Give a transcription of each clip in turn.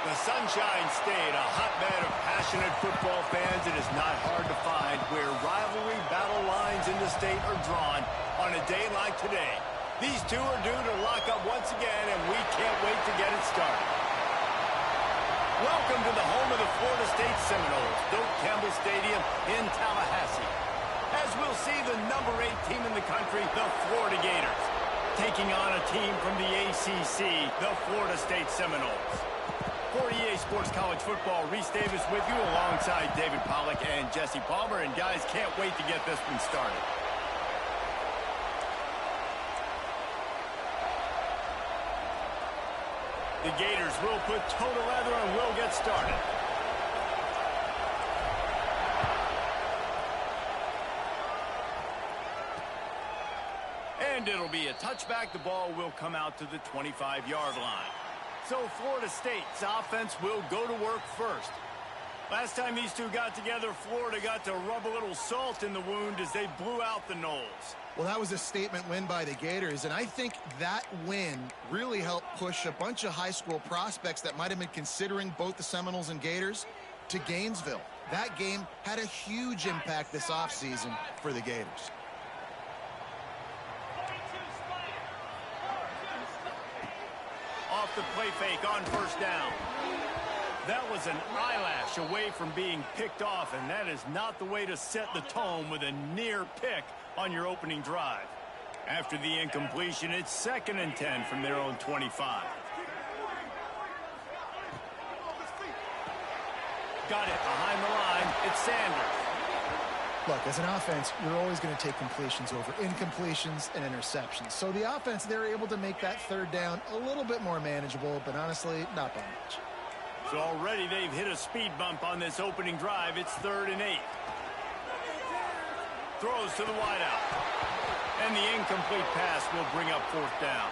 The Sunshine State, a hotbed of passionate football fans. It is not hard to find where rivalry battle lines in the state are drawn on a day like today. These two are due to lock up once again, and we can't wait to get it started. Welcome to the home of the Florida State Seminoles, Doak Campbell Stadium in Tallahassee. As we'll see the number 8 team in the country, the Florida Gators, taking on a team from the ACC, the Florida State Seminoles. For EA Sports College Football, Reese Davis with you alongside David Pollack and Jesse Palmer. And guys, can't wait to get this one started. The Gators will put toe to leather and will get started. And it'll be a touchback. The ball will come out to the 25-yard line. So Florida State's offense will go to work first. Last time these two got together, Florida got to rub a little salt in the wound as they blew out the Noles. Well, that was a statement win by the Gators, and I think that win really helped push a bunch of high school prospects that might have been considering both the Seminoles and Gators to Gainesville. That game had a huge impact this offseason for the Gators. Off the play fake on first down. That was an eyelash away from being picked off, and that is not the way to set the tone with a near pick on your opening drive. After the incompletion, it's 2nd and 10 from their own 25. Got it behind the line. It's Sanders. Look, as an offense, you're always going to take completions over incompletions and interceptions. So the offense, they're able to make that 3rd down a little bit more manageable, but honestly, not by much. So already they've hit a speed bump on this opening drive. It's 3rd and 8. Throws to the wideout. And the incomplete pass will bring up 4th down.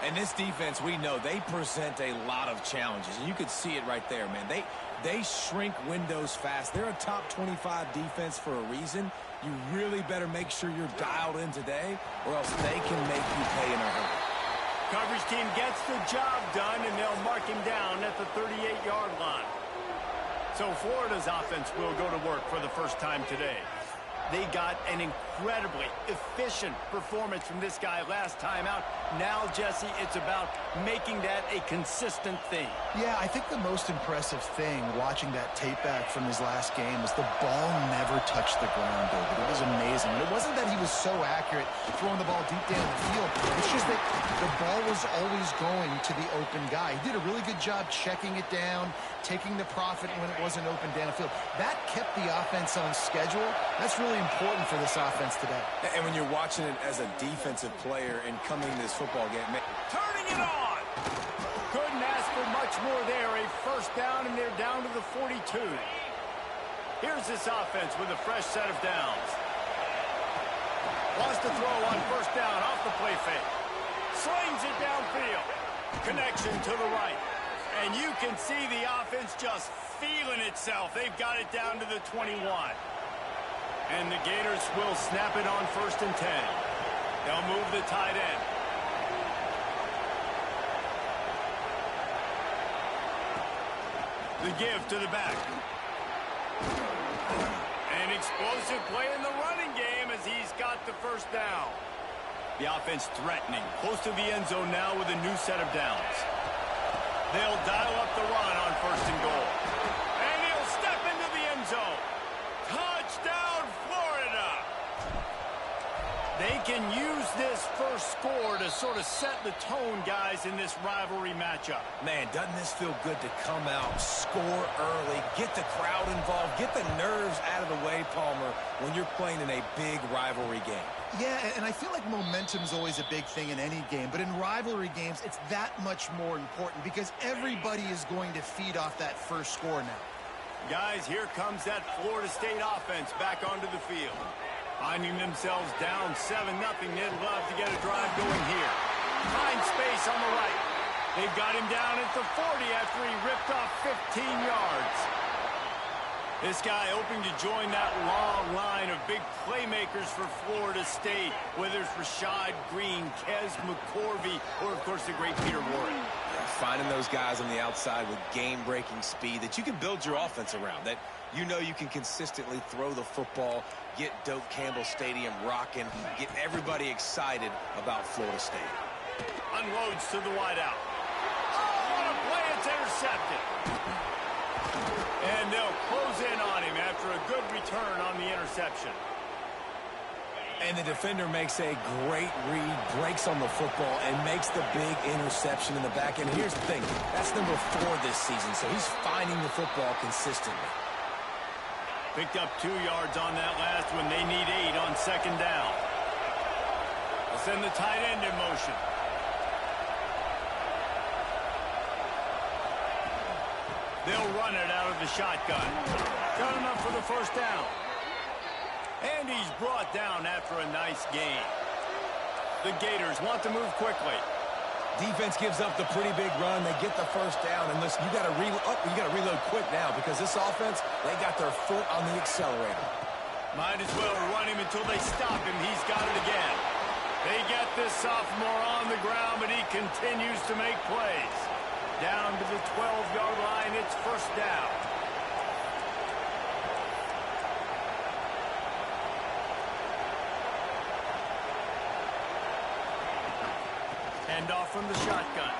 And this defense, we know, they present a lot of challenges. And you could see it right there, man. They shrink windows fast. They're a top 25 defense for a reason. You really better make sure you're dialed in today, or else they can make you pay in a hurry. Coverage team gets the job done, and they'll mark him down at the 38-yard line. So Florida's offense will go to work for the first time today. They got an incredibly efficient performance from this guy last time out. Now, Jesse, it's about making that a consistent thing. Yeah, I think the most impressive thing watching that tape back from his last game is the ball never touched the ground, David. It was amazing. And it wasn't that he was so accurate throwing the ball deep down the field. It's just that the ball was always going to the open guy. He did a really good job checking it down, taking the profit when it wasn't open downfield. That kept the offense on schedule. That's really important for this offense today. And when you're watching it as a defensive player and coming to this football game, turning it on. Couldn't ask for much more there. A 1st down, and they're down to the 42. Here's this offense with a fresh set of downs. Wants to throw on 1st down off the play fake. Slings it downfield. Connection to the right. And you can see the offense just feeling itself. They've got it down to the 21. And the Gators will snap it on 1st and 10. They'll move the tight end. The give to the back. An explosive play in the running game as he's got the 1st down. The offense threatening. Close to the end zone now with a new set of downs. They'll dial up the run on 1st and goal. And he'll step into the end zone. Touchdown, Florida! They can use this first score to sort of set the tone, guys, in this rivalry matchup. man, doesn't this feel good to come out, score early, get the crowd involved, get the nerves out of the way, Palmer, when you're playing in a big rivalry game. Yeah, and I feel like momentum's always a big thing in any game, but in rivalry games, it's that much more important because everybody is going to feed off that first score now. Guys, here comes that Florida State offense back onto the field. Finding themselves down 7-0, they'd love to get a drive going here. Find space on the right. They've got him down at the 40 after he ripped off 15 yards. This guy hoping to join that long line of big playmakers for Florida State, whether it's Rashad Green, Kez McCorvey, or, of course, the great Peter Warren. Finding those guys on the outside with game-breaking speed that you can build your offense around, that you know you can consistently throw the football, get Doak Campbell Stadium rocking, get everybody excited about Florida State. Unloads to the wideout. Oh, what a play. It's intercepted. And they'll close in on him after a good return on the interception. And the defender makes a great read, breaks on the football, and makes the big interception in the back. And here's the thing, that's number 4 this season, so he's finding the football consistently. Picked up 2 yards on that last one. They need 8 on second down. They'll send the tight end in motion. They'll run it out of the shotgun. Got enough for the first down. And he's brought down after a nice gain. The Gators want to move quickly. Defense gives up the pretty big run. They get the first down. And listen, you got to reload quick now because this offense, they got their foot on the accelerator. Might as well run him until they stop him. He's got it again. They get this sophomore on the ground, but he continues to make plays. Down to the 12-yard line, it's first down. Hand off from the shotgun.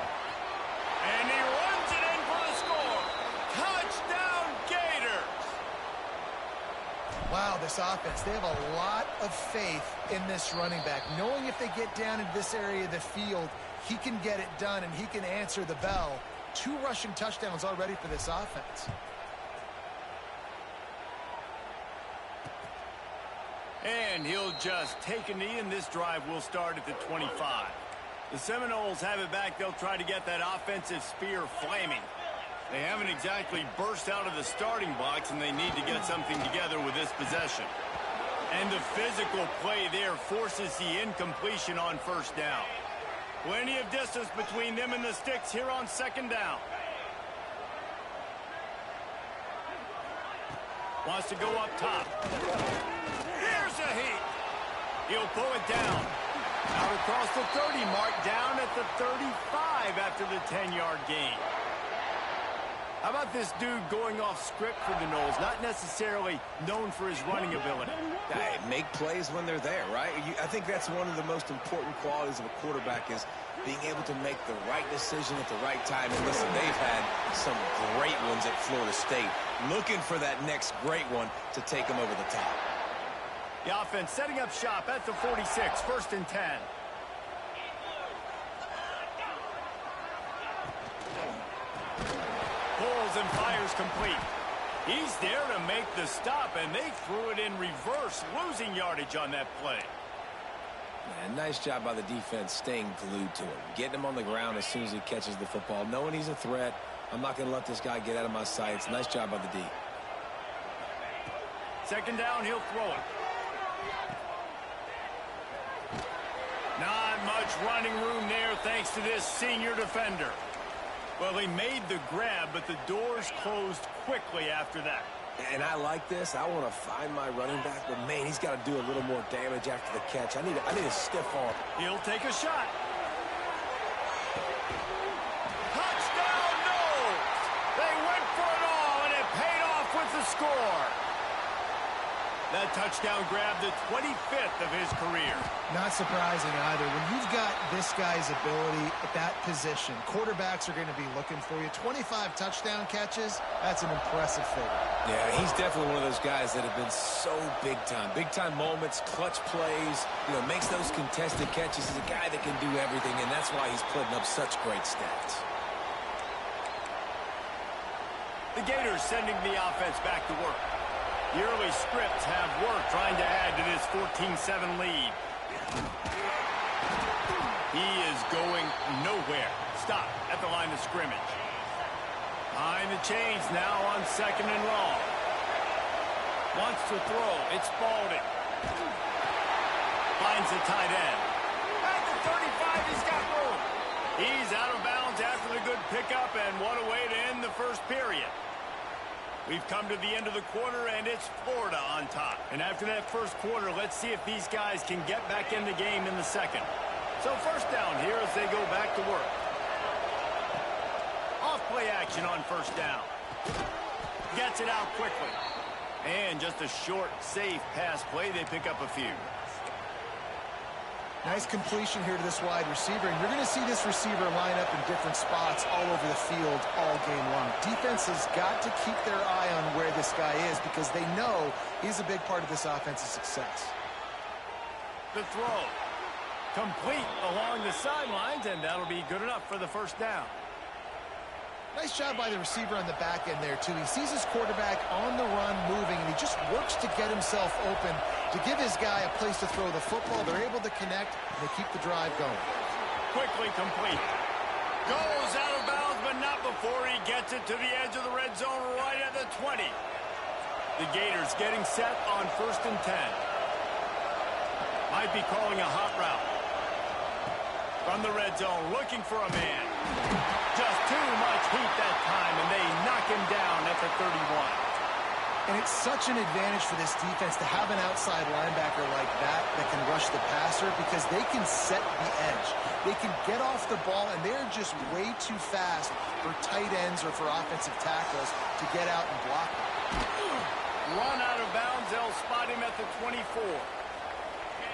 And he runs it in for the score. Touchdown, Gators! Wow, this offense, they have a lot of faith in this running back. Knowing if they get down into this area of the field, he can get it done and he can answer the bell. 2 rushing touchdowns already for this offense. And he'll just take a knee, and this drive will start at the 25. The Seminoles have it back. They'll try to get that offensive spear flaming. They haven't exactly burst out of the starting blocks, and they need to get something together with this possession. And the physical play there forces the incompletion on first down. Plenty of distance between them and the sticks here on second down. Wants to go up top. Here's a heat. He'll pull it down. Out across the 30 mark, down at the 35 after the 10-yard gain. How about this dude going off script for the Noles? Not necessarily known for his running ability. Hey, make plays when they're there, right? I think that's one of the most important qualities of a quarterback is being able to make the right decision at the right time. And listen, they've had some great ones at Florida State. Looking for that next great one to take them over the top. The offense setting up shop at the 46, first and 10. Pulls and fires complete. He's there to make the stop, and they threw it in reverse, losing yardage on that play. Man, nice job by the defense staying glued to him. Getting him on the ground as soon as he catches the football. Knowing he's a threat, I'm not going to let this guy get out of my sights. Nice job by the D. Second down, he'll throw it. Not much running room there thanks to this senior defender. Well, he made the grab, but the doors closed quickly after that. And I like this. I want to find my running back, but man, he's got to do a little more damage after the catch. I need a stiff arm. He'll take a shot. Touchdown, Noles! They went for it all, and it paid off with the score. That touchdown grabbed the 25th of his career. Not surprising either. When you've got this guy's ability at that position, quarterbacks are going to be looking for you. 25 touchdown catches, that's an impressive figure. Yeah, he's definitely one of those guys that have been so big time. Big time moments, clutch plays, makes those contested catches. He's a guy that can do everything, and that's why he's putting up such great stats. The Gators sending the offense back to work. The early scripts have worked trying to add to this 14-7 lead. He is going nowhere. Stop at the line of scrimmage. Behind the chains now on second and long. Wants to throw. It's Spalding. Finds the tight end. At the 35, he's got room. He's out of bounds after the good pickup, and what a way to end the first period. We've come to the end of the quarter, and it's Florida on top. And after that first quarter, let's see if these guys can get back in the game in the second. So first down here as they go back to work. play action on first down. Gets it out quickly. And just a short, safe pass play. They pick up a few. Nice completion here to this wide receiver, and you're going to see this receiver line up in different spots all over the field all game long. Defense has got to keep their eye on where this guy is because they know he's a big part of this offense's success. The throw. Complete along the sidelines, and that'll be good enough for the first down. Nice job by the receiver on the back end there, too. He sees his quarterback on the run moving, and he just works to get himself open to give his guy a place to throw the football. They're able to connect, and they keep the drive going. Quickly complete. Goes out of bounds, but not before he gets it to the edge of the red zone right at the 20. The Gators getting set on 1st and 10. Might be calling a hot route. From the red zone, looking for a man. Just too much heat that time, and they knock him down at the 31. And it's such an advantage for this defense to have an outside linebacker like that can rush the passer because they can set the edge. They can get off the ball, and they're just way too fast for tight ends or for offensive tackles to get out and block them. Run out of bounds, they'll spot him at the 24.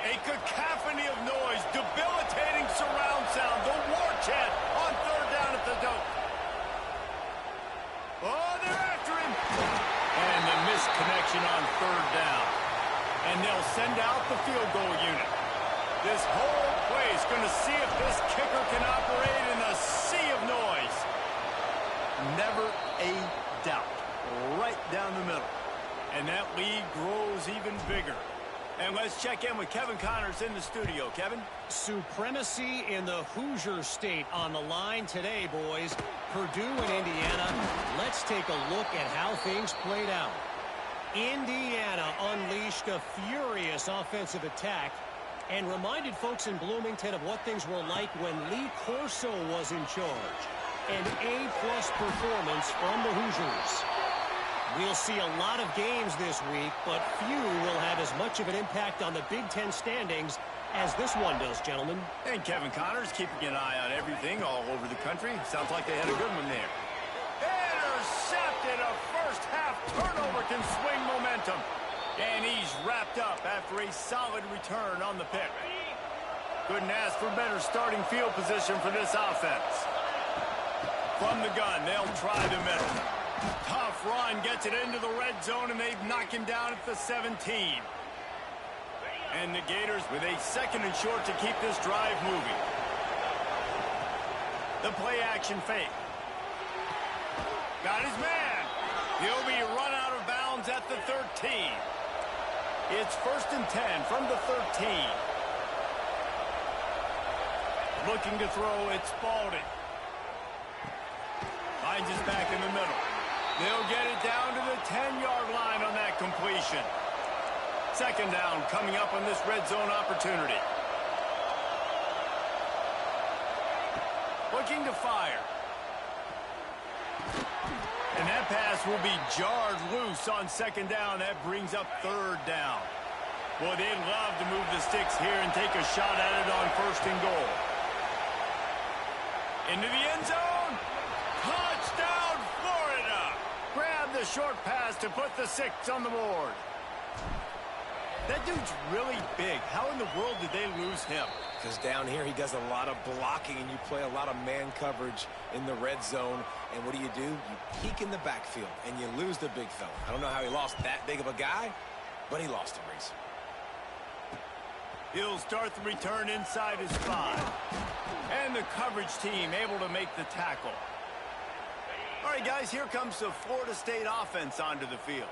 A cacophony of noise, debilitating surround sound, the war chant on 3rd down at the dope. Oh, they're after him. And the missed connection on 3rd down. And they'll send out the field goal unit. This whole play is going to see if this kicker can operate in a sea of noise. Never a doubt. Right down the middle. And that lead grows even bigger. And let's check in with Kevin Connors in the studio. Kevin? Supremacy in the Hoosier State on the line today, boys. Purdue and Indiana. Let's take a look at how things played out. Indiana unleashed a furious offensive attack and reminded folks in Bloomington of what things were like when Lee Corso was in charge. An A-plus performance from the Hoosiers. We'll see a lot of games this week, but few will have as much of an impact on the Big Ten standings as this one does, gentlemen. And Kevin Connors keeping an eye on everything all over the country. Sounds like they had a good one there. Intercepted. A first-half turnover can swing momentum. And he's wrapped up after a solid return on the pick. Couldn't ask for better starting field position for this offense. From the gun, they'll try the middle. Tough run, gets it into the red zone, and they knock him down at the 17. And the Gators with a 2nd and short to keep this drive moving. The play action fake. Got his man. He'll be run out of bounds at the 13. It's 1st and 10 from the 13. Looking to throw, it's Spalding. Finds his back in the middle. They'll get it down to the 10-yard line on that completion. 2nd down coming up on this red zone opportunity. Looking to fire. And that pass will be jarred loose on 2nd down. That brings up 3rd down. Boy, they'd love to move the sticks here and take a shot at it on 1st and goal. Into the end zone. Touchdown, Florida. Grab the short pass to put the 6 on the board. That dude's really big. How in the world did they lose him? Because down here he does a lot of blocking and you play a lot of man coverage in the red zone. And what do? You peek in the backfield and you lose the big fella. I don't know how he lost that big of a guy, but he lost him, Reese. He'll start the return inside his 5. And the coverage team able to make the tackle. All right, guys, here comes the Florida State offense onto the field.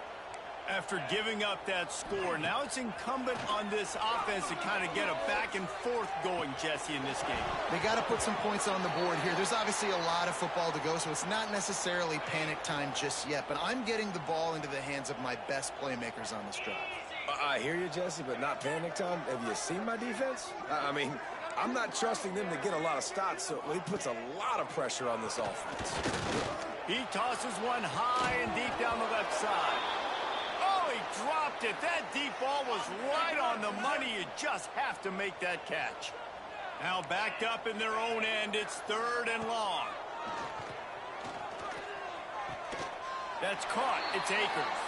After giving up that score, now it's incumbent on this offense to kind of get a back and forth going, Jesse, in this game. They got to put some points on the board here. There's obviously a lot of football to go, so it's not necessarily panic time just yet, but I'm getting the ball into the hands of my best playmakers on this drive. I hear you, Jesse, but not panic time. Have you seen my defense? I mean, I'm not trusting them to get a lot of stops, so he puts a lot of pressure on this offense. He tosses one high and deep down the left side. Oh, he dropped it. That deep ball was right on the money. You just have to make that catch. Now backed up in their own end. It's 3rd and long. That's caught. It's Akers.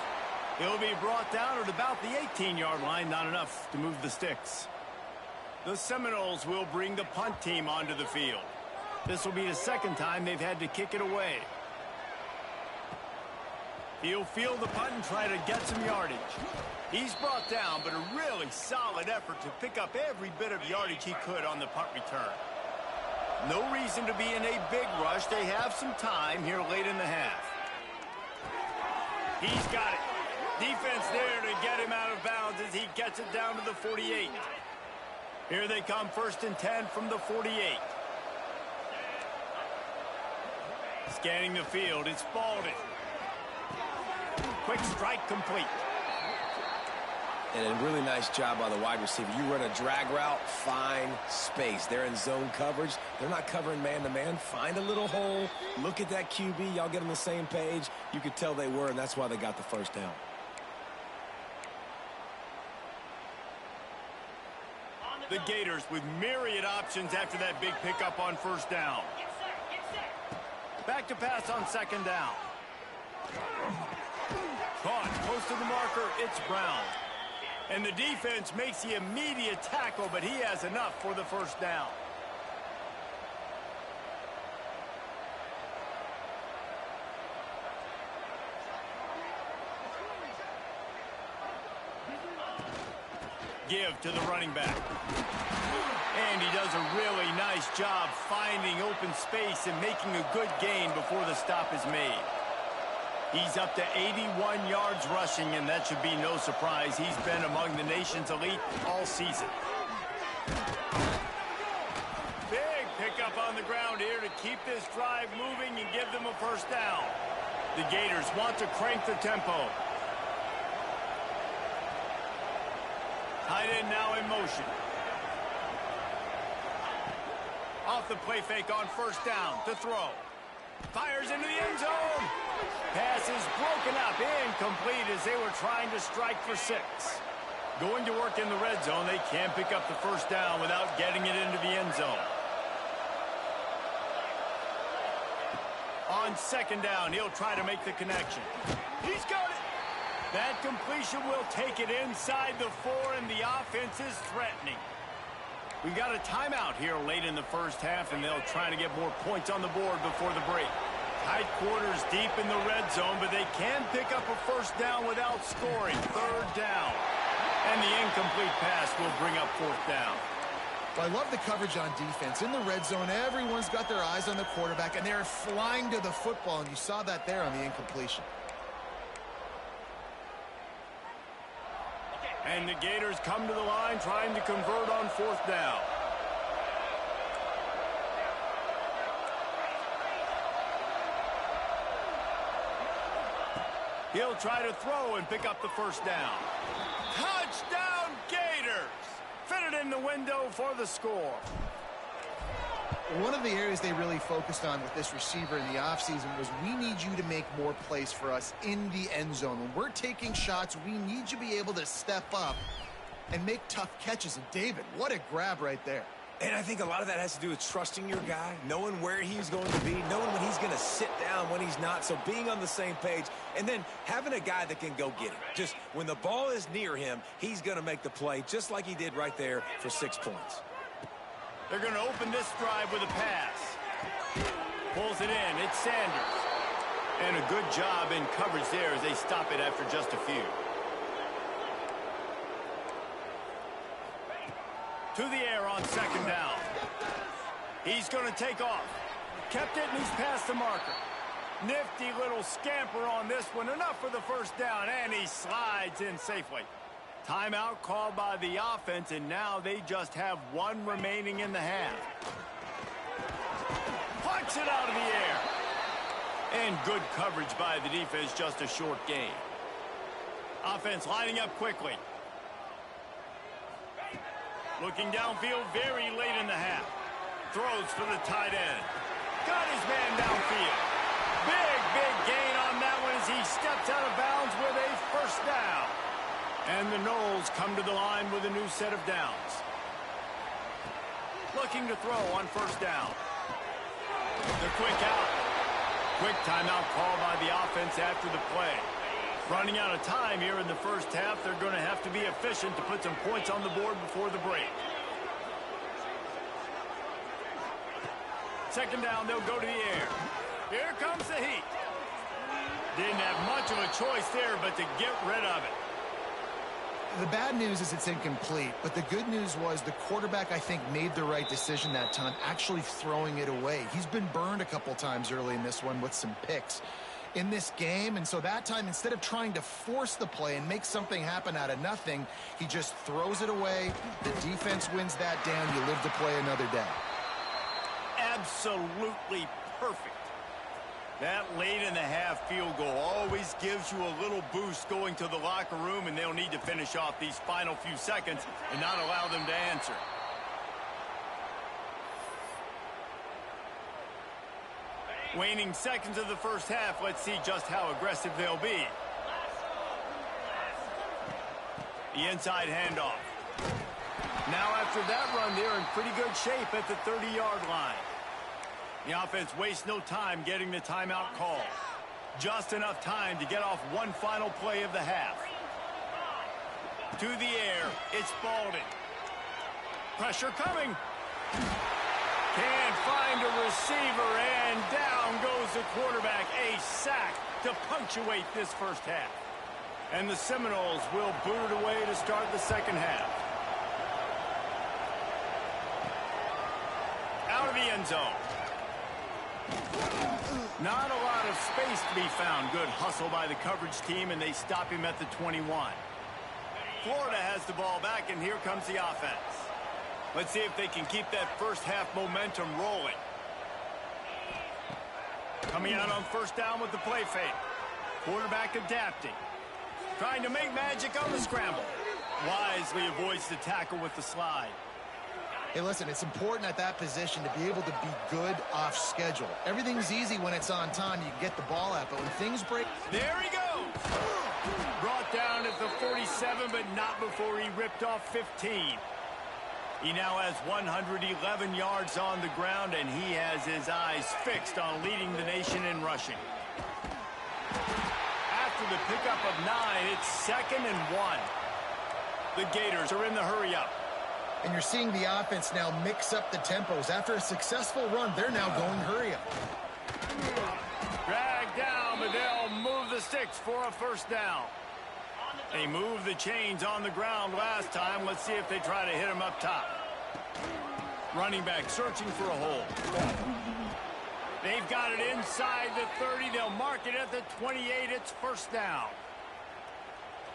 He'll be brought down at about the 18-yard line. Not enough to move the sticks. The Seminoles will bring the punt team onto the field. This will be the second time they've had to kick it away. He'll field the punt and try to get some yardage. He's brought down, but a really solid effort to pick up every bit of yardage he could on the punt return. No reason to be in a big rush. They have some time here late in the half. He's got it. Defense there to get him out of bounds as he gets it down to the 48. Here they come, 1st and 10 from the 48. Scanning the field, it's Baldwin. Quick strike complete. And a really nice job by the wide receiver. You run a drag route, find space. They're in zone coverage. They're not covering man-to-man. Find a little hole. Look at that QB. Y'all get on the same page. You could tell they were, and that's why they got the first down. The Gators with myriad options after that big pickup on 1st down. Back to pass on 2nd down. Caught close to the marker. It's Brown. And the defense makes the immediate tackle, but he has enough for the 1st down. Give to the running back. And he does a really nice job finding open space and making a good gain before the stop is made. He's up to 81 yards rushing, and that should be no surprise. He's been among the nation's elite all season. Big pickup on the ground here to keep this drive moving and give them a 1st down. The Gators want to crank the tempo. Tight end now in motion. Off the play fake on 1st down to throw. Fires into the end zone. Pass is broken up, incomplete as they were trying to strike for 6. Going to work in the red zone. They can't pick up the 1st down without getting it into the end zone. On 2nd down, he'll try to make the connection. He's got it. That completion will take it inside the 4, and the offense is threatening. We got a timeout here late in the 1st half, and they'll try to get more points on the board before the break. Tight quarters deep in the red zone, but they can pick up a 1st down without scoring. 3rd down. And the incomplete pass will bring up 4th down. Well, I love the coverage on defense. In the red zone, everyone's got their eyes on the quarterback, and they're flying to the football, and you saw that there on the incompletion. And the Gators come to the line trying to convert on 4th down. He'll try to throw and pick up the 1st down. Touchdown, Gators! Fitted in the window for the score. One of the areas they really focused on with this receiver in the offseason was we need you to make more plays for us in the end zone. When we're taking shots, we need you to be able to step up and make tough catches. And David, what a grab right there. And I think a lot of that has to do with trusting your guy, knowing where he's going to be, knowing when he's going to sit down, when he's not. So being on the same page, and then having a guy that can go get it. Just when the ball is near him, he's going to make the play, just like he did right there for 6 points. They're going to open this drive with a pass. Pulls it in. It's Sanders. And a good job in coverage there as they stop it after just a few. To the air on 2nd down. He's going to take off. Kept it, and he's past the marker. Nifty little scamper on this one. Enough for the 1st down, and he slides in safely. Timeout called by the offense, and now they just have 1 remaining in the half. Punts it out of the air. And good coverage by the defense, just a short gain. Offense lining up quickly. Looking downfield very late in the half. Throws for the tight end. Got his man downfield. Big gain on that one as he steps out of bounds with a 1st down. And the Noles come to the line with a new set of downs. Looking to throw on 1st down. The quick out. Quick timeout call by the offense after the play. Running out of time here in the first half, they're going to have to be efficient to put some points on the board before the break. Second down, they'll go to the air. Here comes the heat. Didn't have much of a choice there, but to get rid of it. The bad news is it's incomplete, but the good news was the quarterback, I think, made the right decision that time, actually throwing it away. He's been burned a couple times early in this one with some picks in this game, and so that time, instead of trying to force the play and make something happen out of nothing, he just throws it away. The defense wins that down. You live to play another day. Absolutely perfect. That late in the half field goal always gives you a little boost going to the locker room, and they'll need to finish off these final few seconds and not allow them to answer. Waning seconds of the first half, let's see just how aggressive they'll be. The inside handoff. Now after that run, they're in pretty good shape at the 30-yard line. The offense wastes no time getting the timeout call. Just enough time to get off one final play of the half. To the air, it's Baldwin. Pressure coming. Can't find a receiver, and down goes the quarterback. A sack to punctuate this first half. And the Seminoles will boot it away to start the second half. Out of the end zone. Not a lot of space to be found. Good hustle by the coverage team, and they stop him at the 21. Florida has the ball back, and here comes the offense. Let's see if they can keep that first half momentum rolling. Coming out on first down with the play fake. Quarterback adapting. Trying to make magic on the scramble. Wisely avoids the tackle with the slide. Hey, listen, it's important at that position to be able to be good off schedule. Everything's easy when it's on time. You can get the ball out, but when things break... There he goes! Brought down at the 47, but not before he ripped off 15. He now has 111 yards on the ground, and he has his eyes fixed on leading the nation in rushing. After the pickup of 9, it's 2nd and 1. The Gators are in the hurry-up. And you're seeing the offense now mix up the tempos. After a successful run, they're now going hurry-up. Dragged down, but they'll move the sticks for a first down. They moved the chains on the ground last time. Let's see if they try to hit him up top. Running back searching for a hole. They've got it inside the 30. They'll mark it at the 28. It's first down.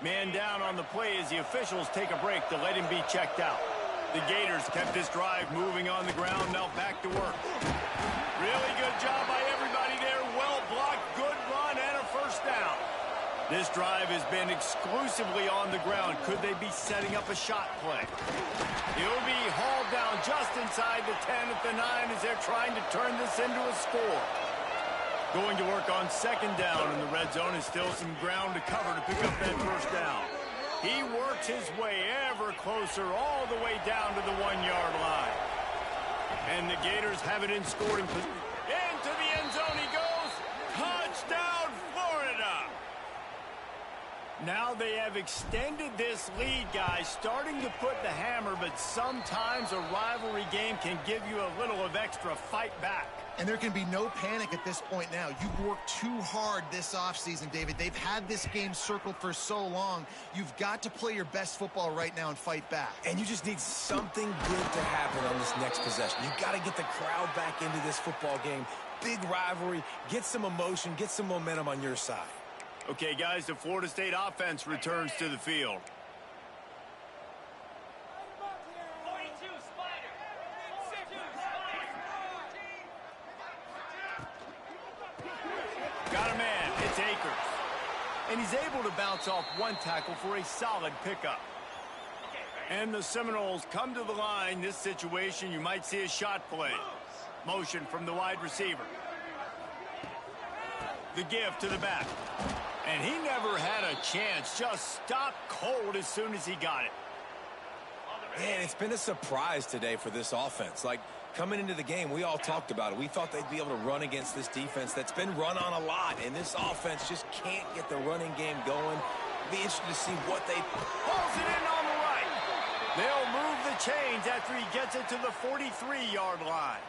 Man down on the play as the officials take a break to let him be checked out. The Gators kept this drive moving on the ground. Now back to work. Really good job by everybody there. Well blocked, good run, and a first down. This drive has been exclusively on the ground. Could they be setting up a shot play? He'll be hauled down just inside the 10 at the 9 as they're trying to turn this into a score. Going to work on second down in the red zone is still some ground to cover to pick up that first down. He works his way ever closer all the way down to the 1-yard line. And the Gators have it in scoring position. Into the end zone he goes. Touchdown, Florida! Now they have extended this lead, guys, starting to put the hammer, but sometimes a rivalry game can give you a little of extra fight back. And there can be no panic at this point now. You've worked too hard this offseason, David. They've had this game circled for so long. You've got to play your best football right now and fight back. And you just need something good to happen on this next possession. You've got to get the crowd back into this football game. Big rivalry. Get some emotion. Get some momentum on your side. Okay, guys, the Florida State offense returns to the field. Got a man. It's Akers. And he's able to bounce off one tackle for a solid pickup. And the Seminoles come to the line. This situation, you might see a shot play. Motion from the wide receiver. The give to the back. And he never had a chance. Just stopped cold as soon as he got it. Man, it's been a surprise today for this offense. Like, Coming into the game, we all talked about it. We thought they'd be able to run against this defense that's been run on a lot, and this offense just can't get the running game going. Be interested to see what they... Pulls it in on the right. They'll move the chains after he gets it to the 43-yard line.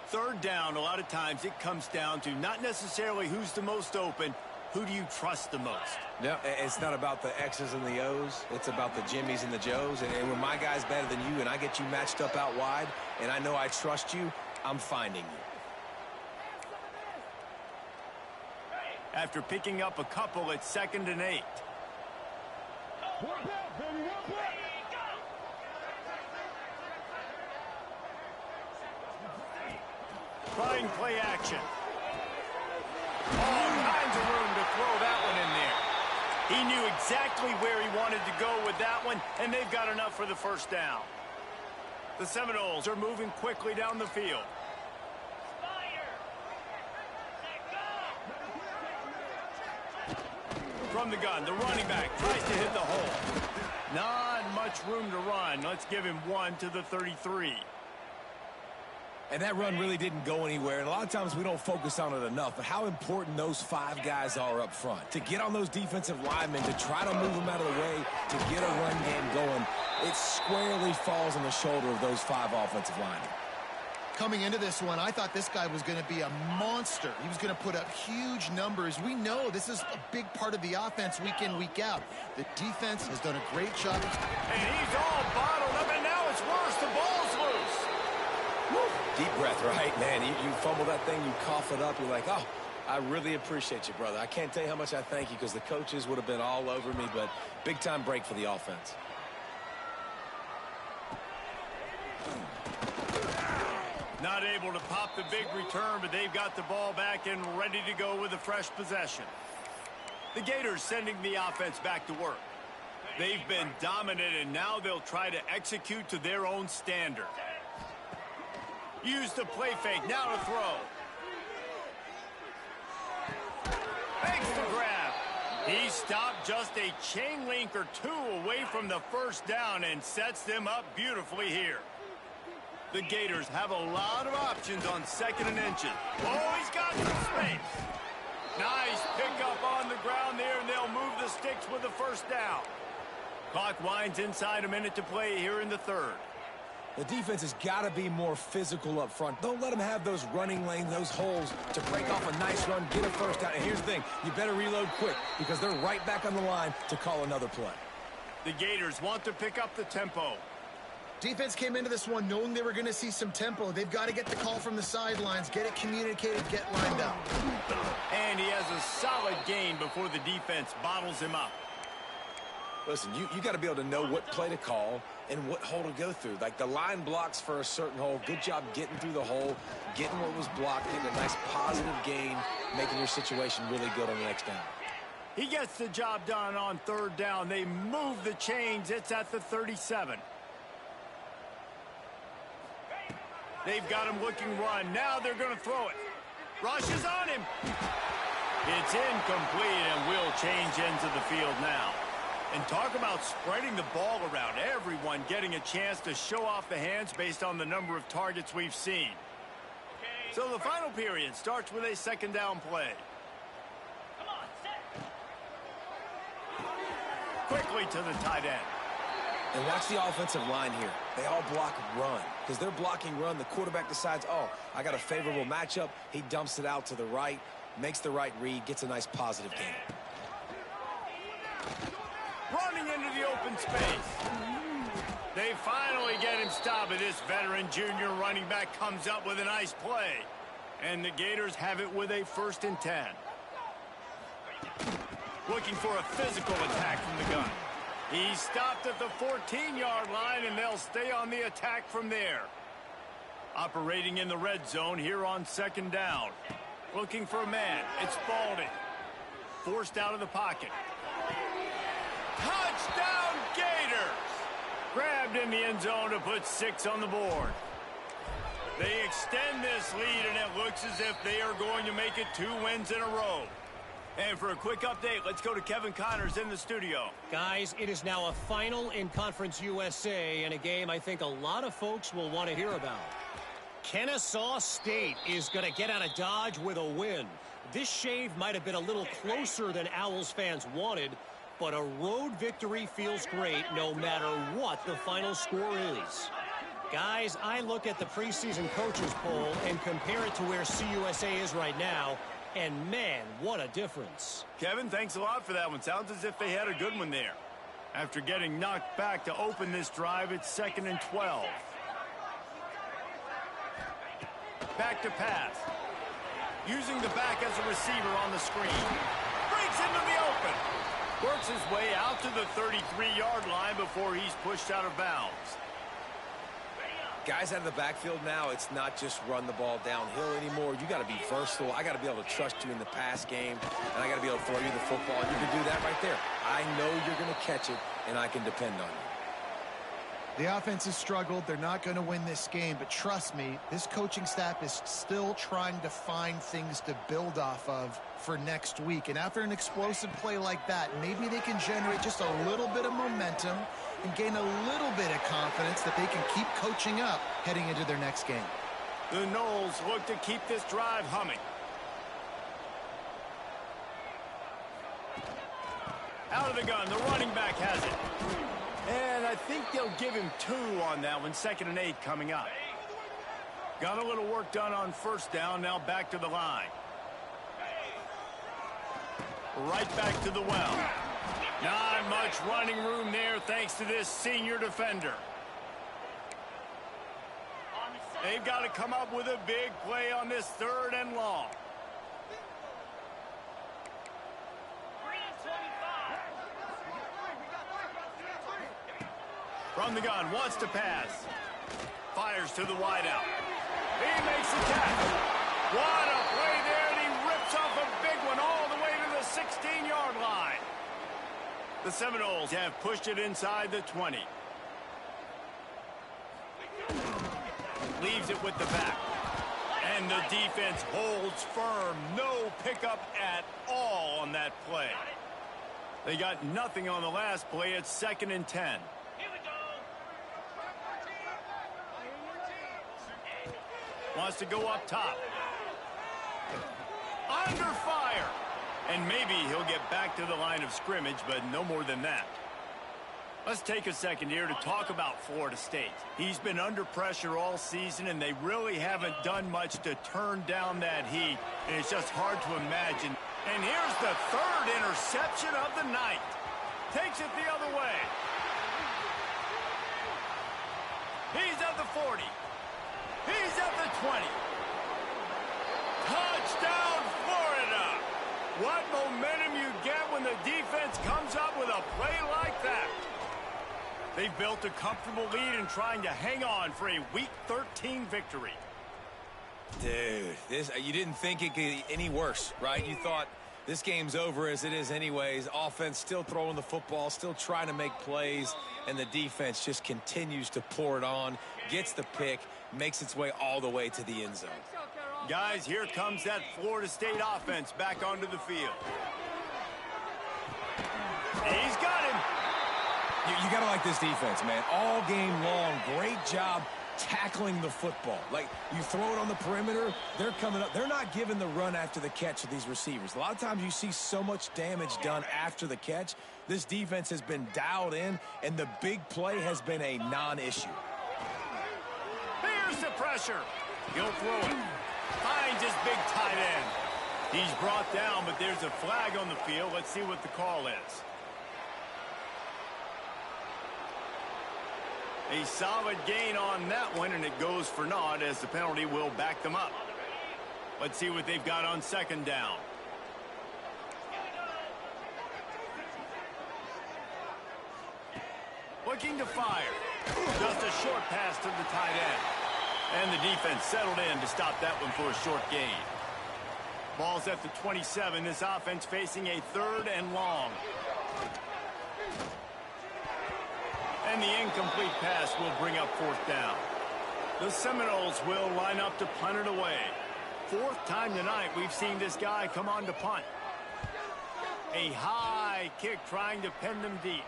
Third down, a lot of times it comes down to not necessarily who's the most open, who do you trust the most? Yeah, it's not about the X's and the O's. It's about the Jimmys and the Joes. And when my guy's better than you and I get you matched up out wide and I know I trust you, I'm finding you. After picking up a couple at 2nd and 8. Trying play action. All kinds of room to throw that one in there. He knew exactly where he wanted to go with that one, and they've got enough for the first down. The Seminoles are moving quickly down the field. From the gun, the running back tries to hit the hole. Not much room to run. Let's give him one to the 33. And that run really didn't go anywhere. And a lot of times we don't focus on it enough. But how important those 5 guys are up front. To get on those defensive linemen, to try to move them out of the way, to get a run game going, it squarely falls on the shoulder of those 5 offensive linemen. Coming into this one, I thought this guy was going to be a monster. He was going to put up huge numbers. We know this is a big part of the offense week in, week out. The defense has done a great job. And he's all bottled up, and now it's worse. The ball's loose. Woo. Deep breath, right? Man, you fumble that thing, you cough it up, you're like, oh, I really appreciate you, brother. I can't tell you how much I thank you because the coaches would have been all over me, but big-time break for the offense. Not able to pop the big return, but they've got the ball back and ready to go with a fresh possession. The Gators sending the offense back to work. They've been dominant, and now they'll try to execute to their own standard. Use the play fake, now to throw. Makes the grab. He stopped just a chain link or 2 away from the first down and sets them up beautifully here. The Gators have a lot of options on 2nd and inches. Oh, he's got some space. Nice pickup on the ground there, and they'll move the sticks with the first down. Clock winds inside a minute to play here in the 3rd. The defense has got to be more physical up front. Don't let them have those running lanes, those holes to break off a nice run, get a first down. And here's the thing, you better reload quick because they're right back on the line to call another play. The Gators want to pick up the tempo. Defense came into this one knowing they were going to see some tempo. They've got to get the call from the sidelines, get it communicated, get lined up. And he has a solid gain before the defense bottles him up. Listen, you got to be able to know what play to call and what hole to go through. Like the line blocks for a certain hole. Good job getting through the hole, getting what was blocked, getting a nice positive gain, making your situation really good on the next down. He gets the job done on 3rd down. They move the chains. It's at the 37. They've got him looking run. Now they're going to throw it. Rushes on him. It's incomplete and will change ends of the field now. And talk about spreading the ball around. Everyone getting a chance to show off the hands based on the number of targets we've seen. So the final period starts with a 2nd down play. Quickly to the tight end. And watch the offensive line here. They all block run. Because they're blocking run, the quarterback decides, oh, I got a favorable matchup. He dumps it out to the right, makes the right read, gets a nice positive gain. Running into the open space. They finally get him stopped, but this veteran junior running back comes up with a nice play. And the Gators have it with a 1st and 10. Looking for a physical attack from the gun. He stopped at the 14-yard line, and they'll stay on the attack from there. Operating in the red zone here on 2nd down. Looking for a man. It's Spalding. Forced out of the pocket. Touchdown, Gators! Grabbed in the end zone to put 6 on the board. They extend this lead, and it looks as if they are going to make it 2 wins in a row. And for a quick update, let's go to Kevin Connors in the studio. Guys, it is now a final in Conference USA and a game I think a lot of folks will want to hear about. Kennesaw State is going to get out of Dodge with a win. This shave might have been a little closer than Owls fans wanted, but a road victory feels great no matter what the final score is. Guys, I look at the preseason coaches poll and compare it to where CUSA is right now, and man, what a difference. Kevin, thanks a lot for that one. Sounds as if they had a good one there. After getting knocked back to open this drive, it's 2nd and 12. Back to pass. Using the back as a receiver on the screen. Breaks into the open. Works his way out to the 33-yard line before he's pushed out of bounds. Guys out of the backfield now, it's not just run the ball downhill anymore. You got to be versatile. I got to be able to trust you in the pass game, and I got to be able to throw you the football. And you can do that right there. I know you're going to catch it, and I can depend on you. The offense has struggled. They're not going to win this game, but trust me, this coaching staff is still trying to find things to build off of for next week. And after an explosive play like that, maybe they can generate just a little bit of momentum and gain a little bit of confidence that they can keep coaching up heading into their next game. The Noles look to keep this drive humming. Out of the gun, the running back has it. And I think they'll give him 2 on that one. 2nd and 8 coming up. Got a little work done on first down. Now back to the line. Right back to the well. Not much running room there thanks to this senior defender. They've got to come up with a big play on this 3rd and long. From the gun, wants to pass. Fires to the wideout. He makes the tackle. What a play there, and he rips off a big one all the way to the 16-yard line. The Seminoles have pushed it inside the 20. Leaves it with the back. And the defense holds firm. No pickup at all on that play. They got nothing on the last play. It's 2nd and 10. Wants to go up top. Under fire. And maybe he'll get back to the line of scrimmage, but no more than that. Let's take a second here to talk about Florida State. He's been under pressure all season, and they really haven't done much to turn down that heat. And it's just hard to imagine. And here's the 3rd interception of the night. Takes it the other way. He's at the 40. He's at the 20. Touchdown, Florida. What momentum you get when the defense comes up with a play like that. They've built a comfortable lead and trying to hang on for a Week 13 victory. Dude, you didn't think it could get any worse, right? You thought this game's over as it is anyways. Offense still throwing the football, still trying to make plays, and the defense just continues to pour it on, gets the pick, makes its way all the way to the end zone. Guys, here comes that Florida State offense back onto the field. He's got him. You got to like this defense, man. All game long, great job tackling the football. Like, you throw it on the perimeter, they're coming up. They're not giving the run after the catch to these receivers. A lot of times you see so much damage done after the catch. This defense has been dialed in, and the big play has been a non-issue. Here's the pressure. He'll throw it. Finds his big tight end. He's brought down, but there's a flag on the field. Let's see what the call is. A solid gain on that one, and it goes for naught as the penalty will back them up. Let's see what they've got on 2nd down. Looking to fire. Just a short pass to the tight end. And the defense settled in to stop that one for a short gain. Ball's at the 27. This offense facing a 3rd and long. And the incomplete pass will bring up 4th down. The Seminoles will line up to punt it away. 4th time tonight we've seen this guy come on to punt. A high kick trying to pin them deep.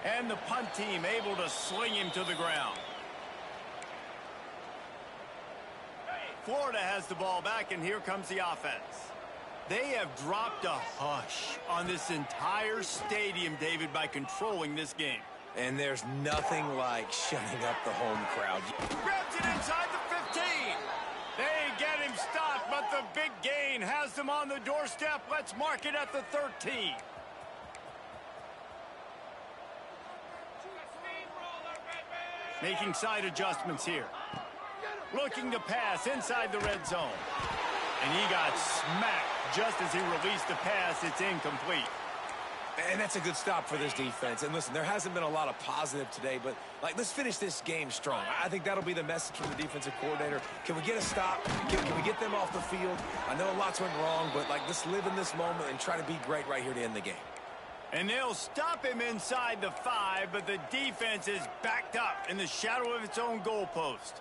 And the punt team able to sling him to the ground. Florida has the ball back, and here comes the offense. They have dropped a hush on this entire stadium, David, by controlling this game. And there's nothing like shutting up the home crowd. Grabs it inside the 15. They get him stopped, but the big gain has them on the doorstep. Let's mark it at the 13. Making side adjustments here. Looking to pass inside the red zone. And he got smacked just as he released the pass. It's incomplete. And that's a good stop for this defense. And listen, there hasn't been a lot of positive today, but let's finish this game strong. I think that'll be the message from the defensive coordinator. Can we get a stop? Can we get them off the field? I know lots went wrong, but let's live in this moment and try to be great right here to end the game. And they'll stop him inside the 5, but the defense is backed up in the shadow of its own goalpost.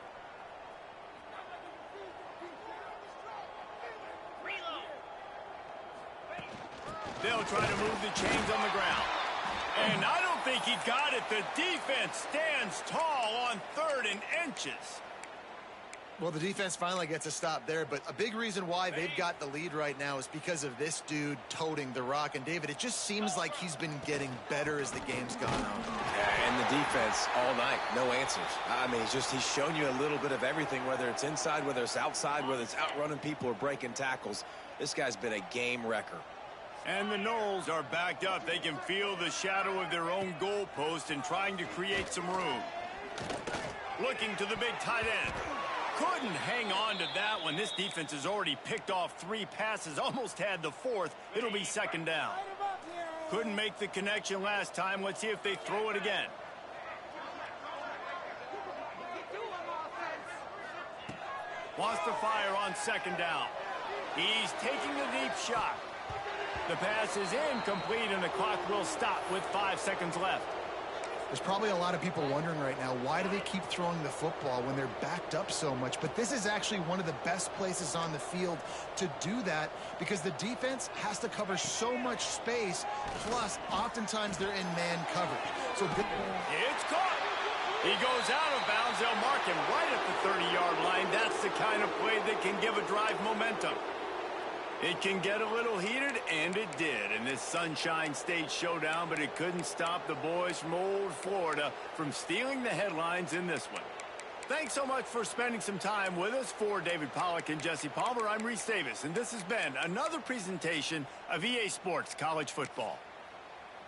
They'll try to move the chains on the ground. And I don't think he's got it. The defense stands tall on 3rd and inches. Well, the defense finally gets a stop there, but a big reason why they've got the lead right now is because of this dude toting the rock. And, David, it just seems like he's been getting better as the game's gone on. Yeah, and the defense all night, no answers. I mean, he's shown you a little bit of everything, whether it's inside, whether it's outside, whether it's outrunning people or breaking tackles. This guy's been a game wrecker. And the Knowles are backed up. They can feel the shadow of their own goalpost and trying to create some room. Looking to the big tight end. Couldn't hang on to that one. This defense has already picked off 3 passes, almost had the 4th. It'll be 2nd down. Couldn't make the connection last time. Let's see if they throw it again. Wants to fire on 2nd down. He's taking a deep shot. The pass is incomplete, and the clock will stop with 5 seconds left. There's probably a lot of people wondering right now, why do they keep throwing the football when they're backed up so much? But this is actually one of the best places on the field to do that because the defense has to cover so much space, plus oftentimes they're in man coverage. So it's caught. He goes out of bounds. They'll mark him right at the 30-yard line. That's the kind of play that can give a drive momentum. It can get a little heated, and it did in this Sunshine State showdown, but it couldn't stop the boys from old Florida from stealing the headlines in this one. Thanks so much for spending some time with us. For David Pollack and Jesse Palmer, I'm Reese Davis, and this has been another presentation of EA Sports College Football.